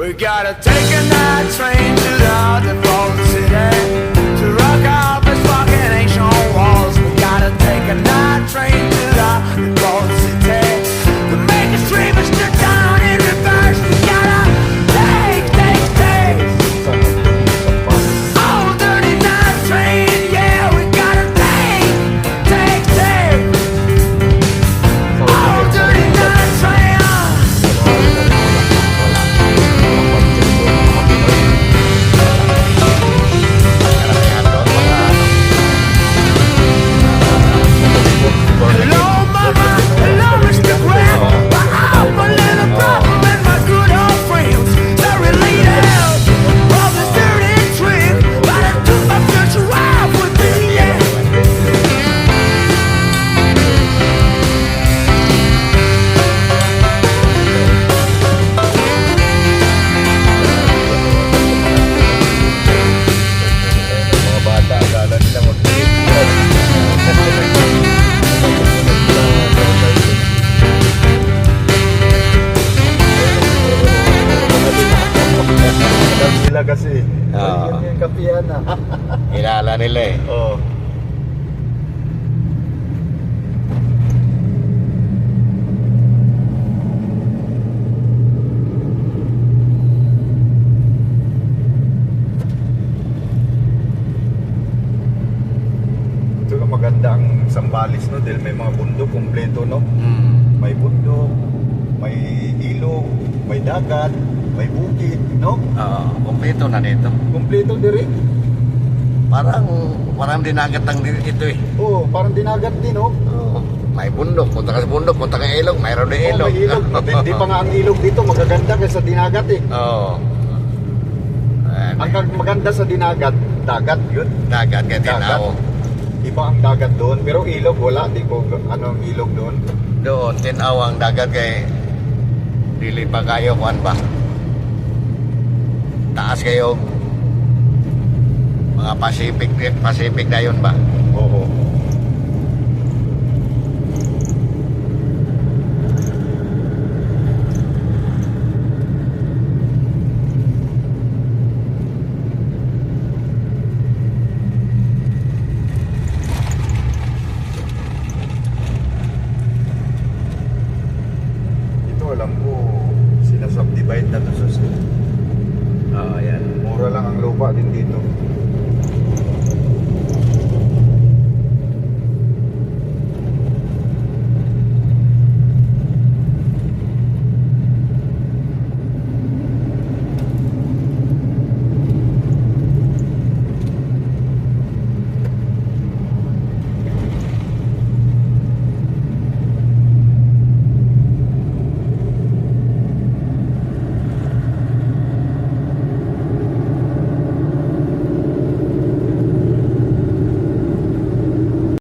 We gotta take a night train to the default city to rock out this fucking ancient walls. We gotta take a night train to the default city to make us dreamers to down in reverse. We gotta take. Oh, dirty night train, yeah, we gotta take. Oh, dirty night train. Hello, mama. Hello, Mr. Grandpa. I'm a little problem and my good old friends. They're related of this dirty trip, but I took my future wife with me, yeah. Mga bata, akala nila alam sila kasi. Oo. Yun yung kapihan na. Kilala nila eh. Oo. Ito na maganda ang Zambales, no, dahil may mga bundok kumpleto, no. May bundok, may ilog, may dagat, may bukid, no. Oo, kumpleto na dito. Kumpleto diri. Parang dinagat lang din ito eh. Oo, parang dinagat din, no. Oo. May bundok, punta ka sa bundok, punta ka ilog, mayroon din ilog. May ilog. Hindi pa nga ang ilog dito magaganda kaysa dinagat eh. Oo. Ang maganda sa dinagat, dagat yun. Dagat kaya Dagat. tinaw. Iba ang dagat doon, pero ilog wala. Di ko ano ang ilog doon. Doon, tinaw ang dagat kay dili pa kayo kuan ba. Taas kayo mga Pacific na yun ba? Oo.